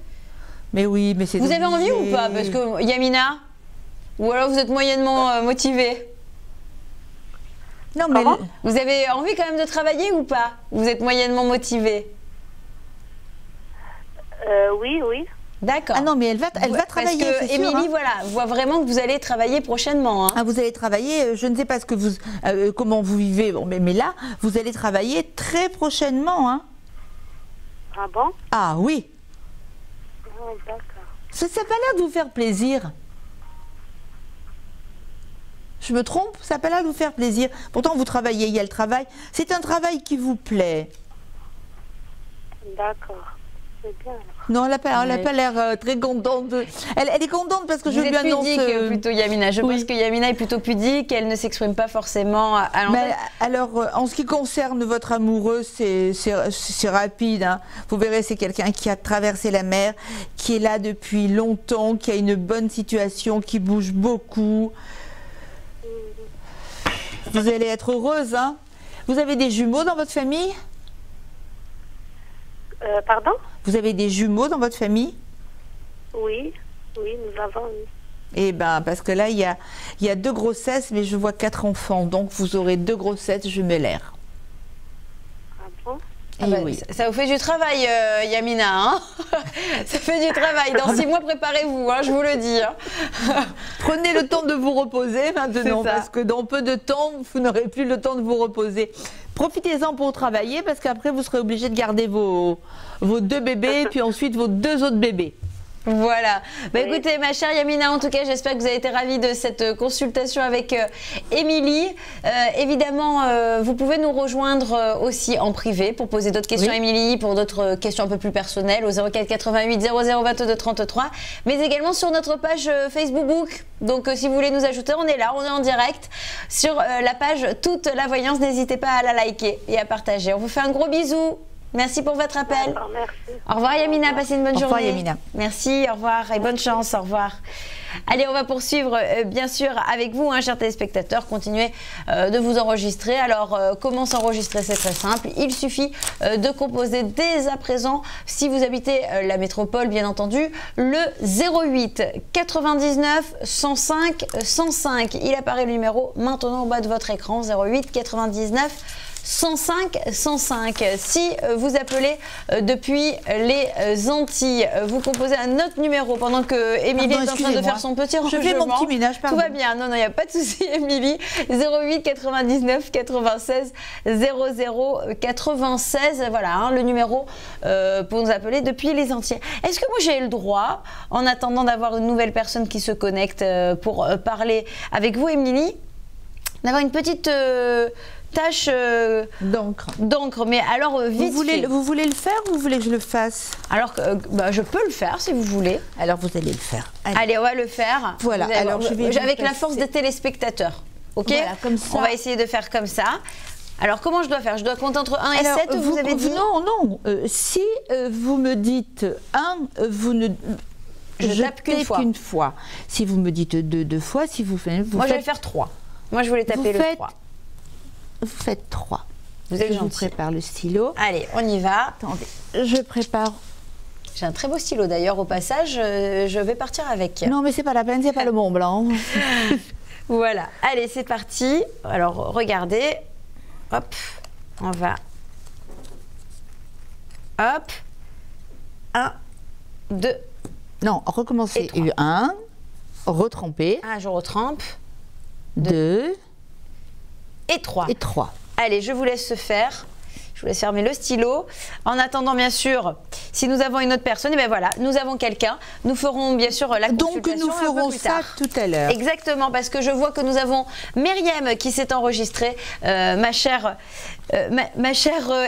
B: Mais oui, mais c'est
A: Vous avez envie ou pas? Parce que Yamina, ou alors vous êtes moyennement motivée?
B: Non, mais
A: vous avez envie quand même de travailler ou pas? Vous êtes moyennement motivée?
C: Oui.
A: D'accord.
B: Ah non, mais elle va travailler,
A: parce
B: c'est
A: que
B: sûr,
A: Émilie,
B: hein.
A: voilà, voit vraiment que vous allez travailler prochainement. Hein.
B: Ah, vous allez travailler, je ne sais pas ce que comment vous vivez, bon, mais là, vous allez travailler très prochainement. Hein.
C: Ah bon?
B: Ah oui,
C: Oh, d'accord.
B: ça n'a pas l'air de vous faire plaisir. Je me trompe? Ça n'a pas l'air de vous faire plaisir. Pourtant, vous travaillez, il y a le travail. C'est un travail qui vous plaît.
C: D'accord. C'est bien. Alors.
B: Non, elle n'a pas l'air très contente. Elle est contente parce que
A: Vous
B: je lui
A: êtes
B: annonce...
A: pudique plutôt, Yamina. Je
B: oui.
A: pense que Yamina est plutôt pudique, elle ne s'exprime pas forcément à l'antenne.
B: Mais alors, en ce qui concerne votre amoureux, c'est rapide. Hein. Vous verrez, c'est quelqu'un qui a traversé la mer, qui est là depuis longtemps, qui a une bonne situation, qui bouge beaucoup. Vous allez être heureuse. Hein. Vous avez des jumeaux dans votre famille?
C: Pardon?
B: Vous avez des jumeaux dans votre famille?
C: Oui, nous avons.
B: Eh bien, parce que là, il y a 2 grossesses, mais je vois 4 enfants. Donc, vous aurez 2 grossesses jumellaires.
C: Ah bon?
B: Eh oui.
A: Ça vous fait du travail, Yamina. Hein. Ça fait du travail. Dans 6 mois, préparez-vous, hein, je vous le dis. Hein.
B: Prenez le temps de vous reposer maintenant, parce que dans peu de temps, vous n'aurez plus le temps de vous reposer. Profitez-en pour travailler, parce qu'après, vous serez obligé de garder vos 2 bébés, puis ensuite vos 2 autres bébés.
A: Voilà. Bah,
C: Oui.
A: écoutez, ma chère Yamina, en tout cas, j'espère que vous avez été ravie de cette consultation avec Émilie. Évidemment, vous pouvez nous rejoindre aussi en privé pour poser d'autres questions à Émilie, pour d'autres questions un peu plus personnelles au 04 88 00 22 33, mais également sur notre page Facebook. Donc, si vous voulez nous ajouter, on est là, on est en direct sur la page Toute la Voyance. N'hésitez pas à la liker et à partager. On vous fait un gros bisou. Merci pour votre appel.
C: D'accord, merci.
A: Au revoir Yamina, passez une bonne journée.
B: Au revoir Yamina.
A: Merci, au revoir et bonne chance, au revoir. Allez, on va poursuivre bien sûr avec vous, hein, chers téléspectateurs. Continuez de vous enregistrer. Alors, comment s'enregistrer? C'est très simple. Il suffit de composer dès à présent, si vous habitez la métropole, bien entendu, le 08 99 105 105. Il apparaît le numéro maintenant en bas de votre écran, 08 99 105 105. Si vous appelez depuis les Antilles, vous composez un autre numéro pendant que Émilie est en train de faire son petit rangement.
B: Je fais mon petit ménage, pardon.
A: Tout va bien, non, il n'y a pas de souci, Émilie. 08 99 96 00 96. Voilà, hein, le numéro pour nous appeler depuis les Antilles. Est-ce que moi j'ai le droit, en attendant d'avoir une nouvelle personne qui se connecte pour parler avec vous, Émilie, d'avoir une petite tâche d'encre, mais alors vite fait.
B: Vous voulez le faire ou vous voulez que je le fasse?
A: Alors, je peux le faire si vous voulez.
B: Alors vous allez le faire.
A: Allez, on va le faire.
B: Voilà,
A: Vous allez
B: alors
A: voir,
B: je vais
A: avec
B: vous
A: la force
B: passer.
A: des téléspectateurs. Ok,
B: Voilà, comme ça.
A: On va essayer de faire comme ça. Alors, comment je dois faire? Je dois compter entre 1 et 7, vous avez dit?
B: Non. Si vous me dites 1, vous ne...
A: Je tape qu'une fois.
B: Si vous me dites 2 fois, si vous faites...
A: Moi, je vais faire 3. Moi, je voulais taper le 3.
B: Vous faites 3.
A: Vous êtes
B: Je vous
A: gentil.
B: prépare le stylo.
A: Allez, on y va.
B: Attendez, je prépare.
A: J'ai un très beau stylo d'ailleurs. Au passage, je vais partir avec.
B: Non, mais c'est pas la peine, c'est pas le Mont Blanc.
A: Voilà. Allez, c'est parti. Alors, regardez. Hop, on va. Hop. 1, 2.
B: Non, recommencez.
A: Et
B: 1, retremper.
A: Ah, je retrempe.
B: 2
A: Et 3.
B: et 3.
A: Allez, je vous laisse faire. Je vous laisse fermer le stylo. En attendant, bien sûr, si nous avons une autre personne, et bien voilà, nous avons quelqu'un. Nous ferons bien sûr la consultation.
B: Donc nous ferons
A: un peu plus
B: ça
A: tard.
B: tout à l'heure.
A: Exactement, parce que je vois que nous avons Myriam qui s'est enregistrée. Ma chère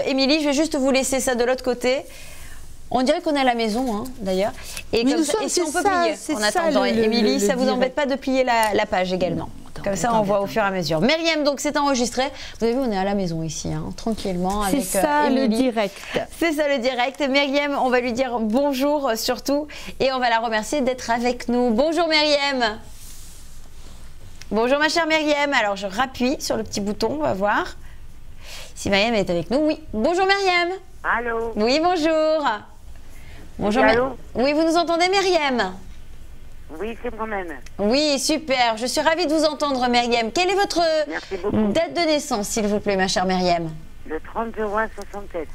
A: Émilie, je vais juste vous laisser ça de l'autre côté. On dirait qu'on est à la maison, hein, d'ailleurs. Et,
B: Mais
A: comme ça, et si on peut plier en attendant, Émilie, ça vous embête pas de plier la page également? Comme ça, on voit au fur et à mesure. Myriam, donc, c'est enregistré. Vous avez vu, on est à la maison ici, hein, tranquillement.
B: C'est ça le direct.
A: C'est ça le direct. Myriam, on va lui dire bonjour surtout. Et on va la remercier d'être avec nous. Bonjour Myriam. Bonjour ma chère Myriam. Alors, je rappuie sur le petit bouton, on va voir si Myriam est avec nous. Oui. Bonjour Myriam.
C: Allô?
A: Oui, bonjour. Bonjour.
C: Oui, allô?
A: Oui, vous nous entendez Myriam?
C: Oui, c'est moi-même.
A: Oui, super. Je suis ravie de vous entendre, Myriam. Quelle est votre
C: Merci beaucoup.
A: date de naissance, s'il vous plaît, ma chère Myriam?
C: Le 30 juin 67.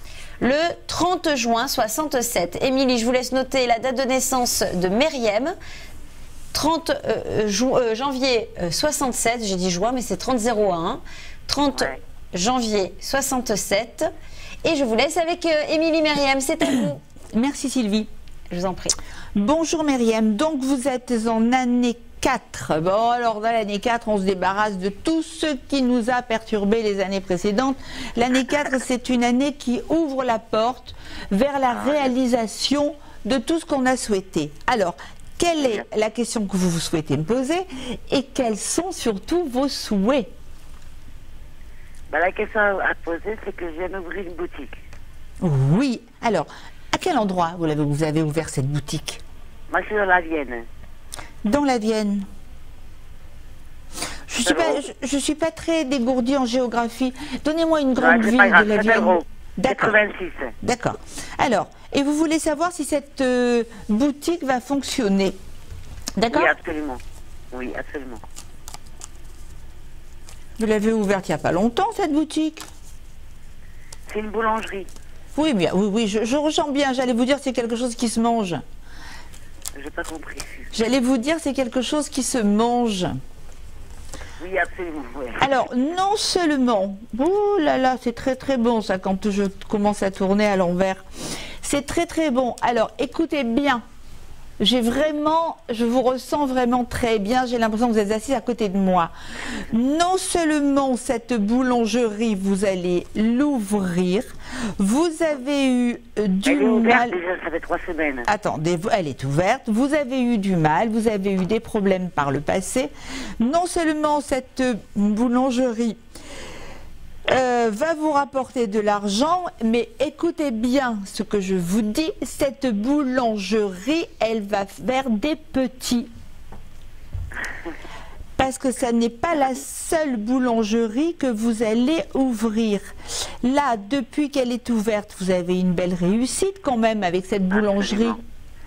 A: le 30 juin 67. Émilie, je vous laisse noter la date de naissance de Myriam. 30 janvier 67, j'ai dit juin, mais c'est 30-01. 30 janvier 67. Et je vous laisse avec Émilie Myriam, c'est à vous.
B: Merci Sylvie.
A: Je vous en prie.
B: Bonjour Myriam, donc vous êtes en année 4. Bon, alors dans l'année 4, on se débarrasse de tout ce qui nous a perturbé les années précédentes. L'année 4, c'est une année qui ouvre la porte vers la réalisation de tout ce qu'on a souhaité. Alors, quelle est la question que vous souhaitez me poser et quels sont surtout vos souhaits?
D: La question à poser, c'est que je viens d'ouvrir une boutique.
B: Oui, alors, à quel endroit vous avez ouvert cette boutique?
D: Moi, je suis dans la Vienne.
B: Dans la Vienne. Je suis pas très dégourdie en géographie. Donnez-moi une grande ville de la Vienne. D'accord.
D: 86.
B: D'accord. Alors, et vous voulez savoir si cette boutique va fonctionner? D'accord?
D: Oui, absolument. Oui, absolument.
B: Vous l'avez ouverte il n'y a pas longtemps, cette boutique?
D: C'est une boulangerie.
B: Oui, bien, oui, je ressens bien. J'allais vous dire, c'est quelque chose qui se mange.
D: J'ai pas compris.
B: J'allais vous dire, c'est quelque chose qui se mange.
D: Oui, absolument. Oui.
B: Alors, non seulement, oh là là, c'est très très bon ça quand je commence à tourner à l'envers. C'est très très bon. Alors, écoutez bien. Je vous ressens vraiment très bien. J'ai l'impression que vous êtes assise à côté de moi. Non seulement cette boulangerie, vous allez l'ouvrir. Vous avez eu du
D: Elle est ouverte
B: mal.
D: déjà, ça fait 3 semaines.
B: Attendez, elle est ouverte. Vous avez eu du mal. Vous avez eu des problèmes par le passé. Non seulement cette boulangerie va vous rapporter de l'argent, mais écoutez bien ce que je vous dis, cette boulangerie, elle va faire des petits. Parce que ça n'est pas la seule boulangerie que vous allez ouvrir. Là, depuis qu'elle est ouverte, vous avez une belle réussite quand même avec cette boulangerie.
D: Absolument.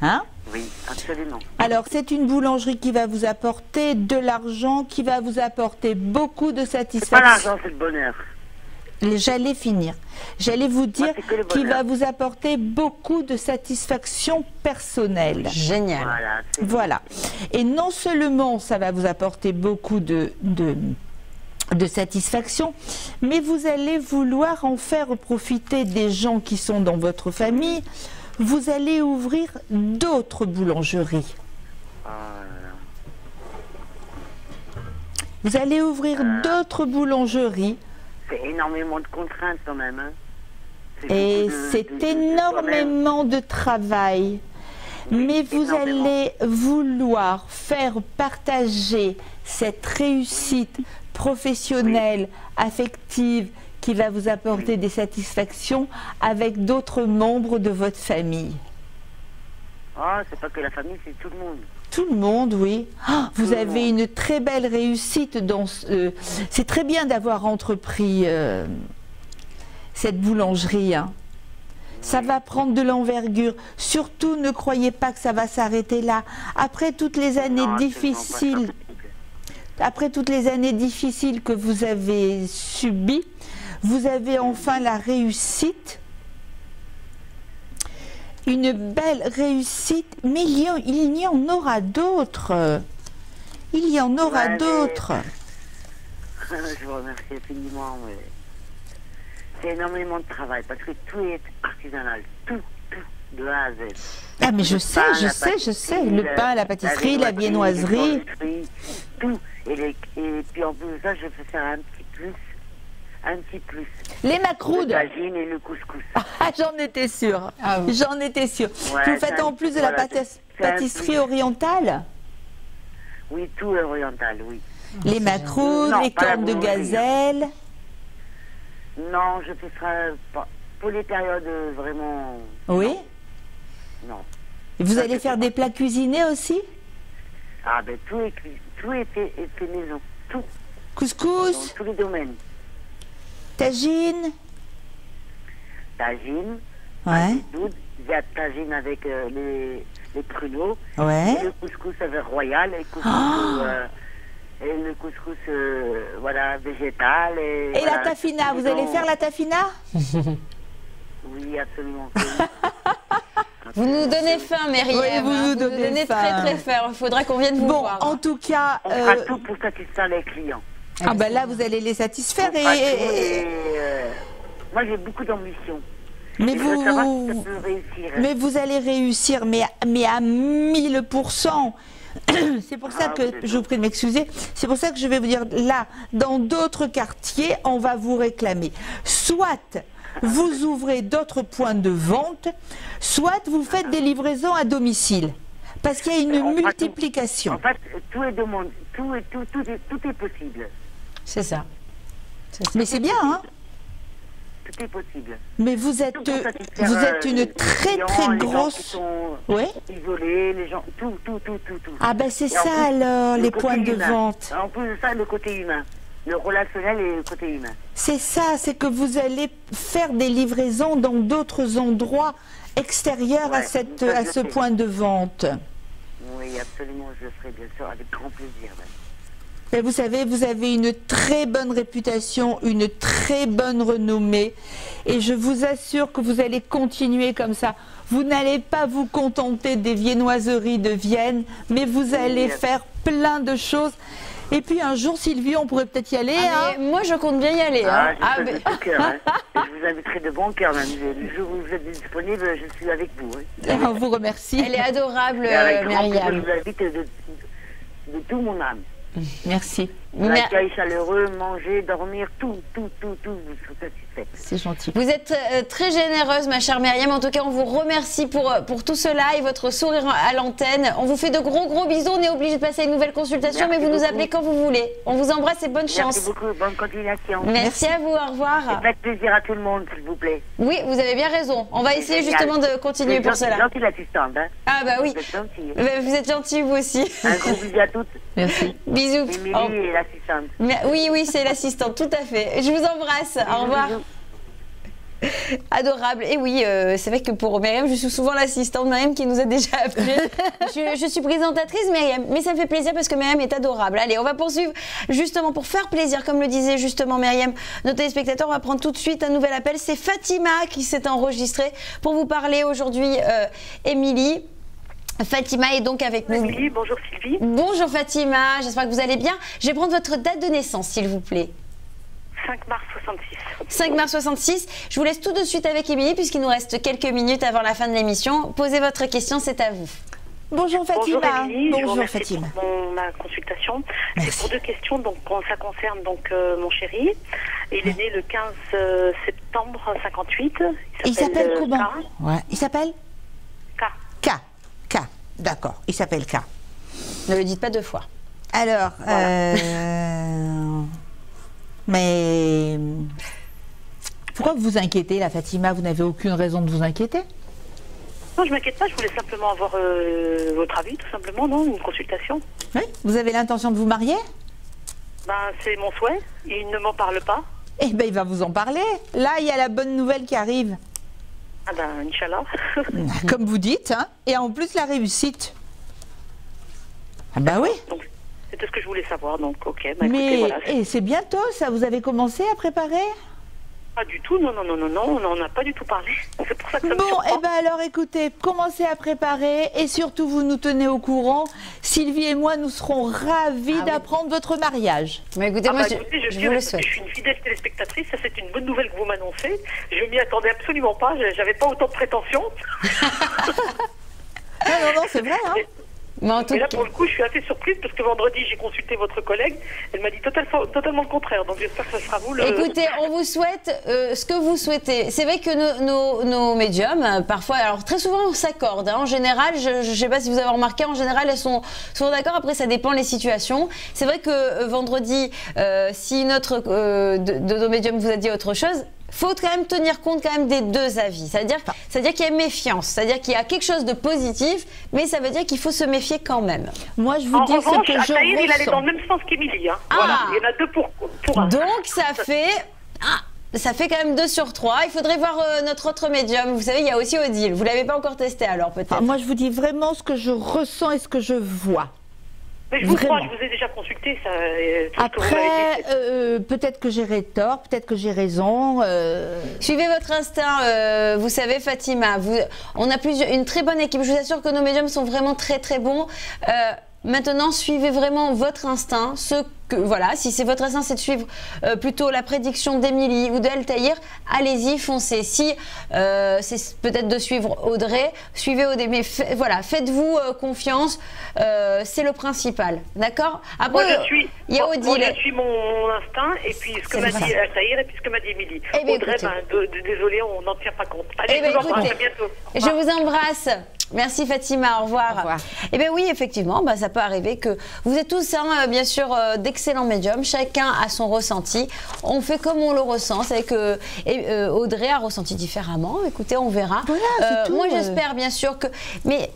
B: Hein?
D: Oui, absolument.
B: Alors, c'est une boulangerie qui va vous apporter de l'argent, qui va vous apporter beaucoup de
D: C'est pas
B: satisfaction.
D: l'argent, c'est le bonheur.
B: J'allais finir. J'allais vous dire
D: c'est que le
B: qu'il va
D: bonheur.
B: vous apporter beaucoup de satisfaction personnelle.
A: Génial.
B: Voilà. Et non seulement ça va vous apporter beaucoup de satisfaction, mais vous allez vouloir en faire profiter des gens qui sont dans votre famille. Vous allez ouvrir d'autres boulangeries. Vous allez ouvrir d'autres boulangeries.
D: C'est énormément de contraintes quand même. Hein.
B: Et
D: beaucoup
B: c'est
D: de
B: énormément de travail. Mais vous
D: énormément.
B: allez vouloir faire partager cette réussite professionnelle, affective, qui va vous apporter des satisfactions avec d'autres membres de votre famille.
D: Ah, c'est pas que la famille, c'est tout le monde.
B: Tout le monde, oui. Ah, vous avez une très belle réussite dans c'est très bien d'avoir entrepris cette boulangerie. Hein. Ça va prendre de l'envergure. Surtout, ne croyez pas que ça va s'arrêter là. Après toutes les années
D: Non,
B: difficiles, après toutes les années difficiles que vous avez subies, vous avez enfin la réussite. Une belle réussite, mais il y en aura d'autres. Il y en aura d'autres.
D: Je vous remercie infiniment. Mais c'est énormément de travail parce que tout est artisanal. Tout, de A à Z.
B: Ah, mais je sais. Le pain, la pâtisserie, la viennoiserie.
D: Tout. Et puis en plus de ça, je fais faire un petit plus.
B: Les macroudes.
D: Le tagine et le couscous.
B: Ah, j'en étais sûre. J'en étais sûre.
D: Ouais,
B: vous faites en plus de la pâtisserie orientale?
D: Oui, tout est oriental, oui.
B: Les macroudes,
D: Non,
B: les
D: pas la
B: cornes de
D: boulangerie,
B: gazelle.
D: Non, je fais ça pour les périodes vraiment...
B: Oui.
D: Non.
B: Et vous allez faire des plats cuisinés aussi?
D: Ah ben tout est fait maison. Tout. Dans
B: Couscous,
D: tous les domaines.
B: tagine.
D: Tagine.
B: Ouais.
D: Il y a tagine avec les pruneaux.
B: Ouais.
D: Et le couscous avec royal. Et le couscous, voilà, végétal.
B: Et
D: voilà,
B: la tafina,
D: tout
B: vous allez
D: dedans.
B: faire la tafina?
D: Oui, absolument.
A: Vous nous donnez faim, Myriam.
B: Oui, vous nous donnez faim.
A: très faim. Il faudra qu'on vienne vous
B: Bon,
A: voir.
B: en tout cas...
D: On fera tout pour satisfaire les clients.
B: Ah ben là, vous allez les satisfaire
D: On fera tout moi, j'ai beaucoup d'ambition.
B: Mais
D: Et je veux savoir si ça peut réussir.
B: mais vous allez réussir, mais à 1000%. C'est pour ça que, je vous prie de m'excuser, c'est pour ça que je vais vous dire, là, dans d'autres quartiers, on va vous réclamer. Soit vous ouvrez d'autres points de vente, soit vous faites des livraisons à domicile. Parce qu'il y a une multiplication.
D: En fait, tout est demandé, tout est possible.
A: C'est ça.
B: Mais c'est bien, hein?
D: Tout est possible.
B: Mais vous êtes une très grosse...
D: Oui. Isolés, les gens, tout.
B: Ah ben c'est ça alors, les points de vente.
D: En plus de ça, le côté humain. Le relationnel et le côté humain.
B: C'est ça, c'est que vous allez faire des livraisons dans d'autres endroits extérieurs à ce point de vente.
D: Oui, absolument, je le ferai bien sûr, avec grand plaisir.
B: Et vous savez, vous avez une très bonne réputation, une très bonne renommée. Et je vous assure que vous allez continuer comme ça. Vous n'allez pas vous contenter des viennoiseries de Vienne, mais vous allez faire plein de choses. Et puis un jour, Sylvie, on pourrait peut-être y aller.
A: Ah, mais moi, je compte bien y aller.
D: De tout cœur. Je vous inviterai de bon cœur. Même. Le jour où vous êtes disponible, je suis avec vous.
B: On vous remercie.
A: Elle est adorable,
D: Myriam.
A: Myriam.
D: Je vous invite de tout mon âme.
B: Merci.
D: L'accueil chaleureux, manger, dormir, tout, vous serez satisfait.
B: C'est gentil.
A: Vous êtes très généreuse, ma chère Myriam. En tout cas, on vous remercie pour tout cela et votre sourire à l'antenne. On vous fait de gros bisous. On est obligé de passer à une nouvelle consultation, mais vous nous appelez quand vous voulez. On vous embrasse et bonne chance.
D: Merci beaucoup, bonne continuation.
A: Merci à vous, au revoir.
D: Et faites plaisir à tout le monde, s'il vous plaît.
A: Oui, vous avez bien raison. On va essayer justement de continuer pour cela.
D: Gentil l'assistante. Hein.
A: Ah bah oui.
D: Vous êtes gentille.
A: Vous êtes gentille, vous aussi.
D: Un gros bisou à toutes.
B: Merci.
A: Bisous.
D: Émilie et l'assistante.
A: Oui, c'est l'assistante, tout à fait. Je vous embrasse. Au revoir. Adorable. Et oui, c'est vrai que pour Myriam, je suis souvent l'assistante Myriam qui nous a déjà appelé. je suis présentatrice Myriam, mais ça me fait plaisir parce que Myriam est adorable. Allez, on va poursuivre justement pour faire plaisir, comme le disait justement Myriam, nos téléspectateurs. On va prendre tout de suite un nouvel appel. C'est Fatima qui s'est enregistrée pour vous parler aujourd'hui, Émilie. Fatima est donc avec nous.
E: Oui, bonjour Sylvie.
A: Bonjour Fatima, j'espère que vous allez bien. Je vais prendre votre date de naissance, s'il vous plaît.
E: 5 mars 66.
A: 5 mars 66. Je vous laisse tout de suite avec Émilie, puisqu'il nous reste quelques minutes avant la fin de l'émission. Posez votre question, c'est à vous.
B: Bonjour Fatima.
E: Bonjour Émilie,
B: bonjour Fatima.
E: Pour ma consultation.
B: Merci.
E: C'est pour deux questions. Donc, ça concerne donc mon chéri. Il est né le 15 septembre 58.
B: Il s'appelle comment?
E: K.
B: Ouais. Il s'appelle
E: K.
B: K. D'accord. Il s'appelle K.
A: Ne le dites pas deux fois.
B: Alors, mais pourquoi vous vous inquiétez, la Fatima? Vous n'avez aucune raison de vous inquiéter.
E: Non, je m'inquiète pas. Je voulais simplement avoir votre avis, tout simplement, non? Une consultation.
B: Oui. Vous avez l'intention de vous marier?
E: Ben, c'est mon souhait. Il ne m'en parle pas.
B: Eh ben, il va vous en parler. Là, il y a la bonne nouvelle qui arrive.
E: Ah ben, Inch'Allah.
B: Comme vous dites, hein. Et en plus, la réussite. Ah bah oui.
E: Donc, c'était ce que je voulais savoir. Donc, ok. Bah,
B: Mais
E: écoutez, voilà.
B: c'est bientôt, ça. Vous avez commencé à préparer?
E: Pas du tout. Non. On n'en a pas du tout parlé. C'est pour ça que ça me
B: Bon,
E: surprend.
B: eh ben alors écoutez, commencez à préparer et surtout vous nous tenez au courant. Sylvie et moi, nous serons ravis d'apprendre votre mariage.
A: Mais écoutez,
E: Ah
A: moi,
E: bah, écoutez,
A: je
E: suis
A: vous le
E: parce que
A: souhaite.
E: je suis une fidèle téléspectatrice, ça c'est une bonne nouvelle que vous m'annoncez. Je m'y attendais absolument pas, j'avais pas autant de prétentions.
B: Non, c'est vrai, hein.
A: Mais en tout
E: Et là
A: cas,
E: pour le coup, je suis assez surprise parce que vendredi j'ai consulté votre collègue, elle m'a dit totalement le contraire, donc j'espère que ce sera vous le...
A: écoutez, on vous souhaite ce que vous souhaitez. C'est vrai que nos médiums, parfois, alors très souvent on s'accorde. Hein. En général, je ne sais pas si vous avez remarqué, en général elles sont souvent d'accord. Après, ça dépend des situations. C'est vrai que vendredi, si notre de nos médiums vous a dit autre chose, faut quand même tenir compte quand même des deux avis. C'est-à-dire qu'il y a méfiance, c'est-à-dire qu'il y a quelque chose de positif, mais ça veut dire qu'il faut se méfier quand même.
B: Moi, je vous
E: En
B: dis ce
E: revanche,
B: que je
E: Tahir, il allait dans
B: ressens.
E: le même sens qu'Émilie. Hein.
A: Ah.
E: Voilà, il y en a deux pour un.
A: Donc ça fait quand même 2 sur 3. Il faudrait voir notre autre médium. Vous savez, il y a aussi Odile. Vous l'avez pas encore testé alors peut-être.
B: Moi, je vous dis vraiment ce que je ressens et ce que je vois.
E: Mais je vous crois,
B: Vraiment.
E: je vous ai déjà consulté, ça.
B: Après, peut-être que j'aurai tort, peut-être que j'ai raison.
A: Suivez votre instinct, vous savez Fatima, on a une très bonne équipe, je vous assure que nos médiums sont vraiment très très bons. Maintenant, suivez vraiment votre instinct. Voilà, si c'est votre instinct, c'est de suivre plutôt la prédiction d'Émilie ou d'Altaïr, allez-y, foncez. Si c'est peut-être de suivre Audrey, suivez Audrey, mais voilà, faites-vous confiance, c'est le principal, d'accord?
E: Moi, je suis mon instinct, et puis ce que m'a dit Altaïr, et puis ce que m'a dit Émilie. Audrey, désolé, on n'en tient pas compte. Allez, je vous embrasse, à bientôt.
A: Je vous embrasse. Merci Fatima, au revoir. Au revoir. Eh bien oui, effectivement, ça peut arriver que vous êtes tous, bien sûr, d'excellents médiums. Chacun a son ressenti. On fait comme on le ressent. C'est que Audrey a ressenti différemment. Écoutez, on verra.
B: Voilà,
A: moi, j'espère bien sûr que... Mais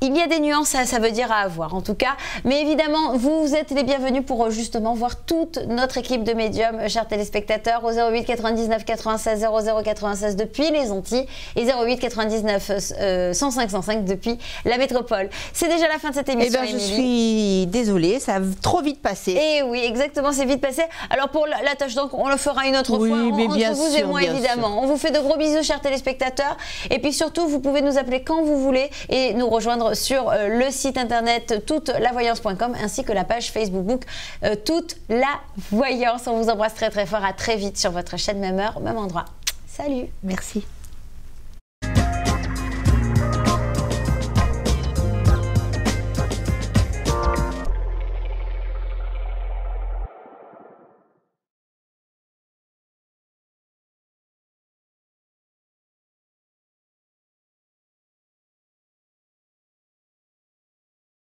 A: il y a des nuances, ça veut dire à avoir en tout cas. Mais évidemment, vous êtes les bienvenus pour justement voir toute notre équipe de médiums, chers téléspectateurs, au 08 99 96 00 96 depuis les Antilles et 08 99 105 105 depuis la métropole. C'est déjà la fin de cette émission.
B: Je suis désolée, ça a trop vite passé.
A: Et oui, exactement, c'est vite passé. Alors pour la tâche d'encre, on le fera une autre fois
B: mais bien
A: entre vous et moi, évidemment. On vous fait de gros bisous, chers téléspectateurs. Et puis surtout, vous pouvez nous appeler quand vous voulez et nous rejoindre sur le site internet toutelavoyance.com ainsi que la page Facebook Toute la Voyance. On vous embrasse très très fort. À très vite sur votre chaîne, même heure, même endroit. Salut.
B: Merci.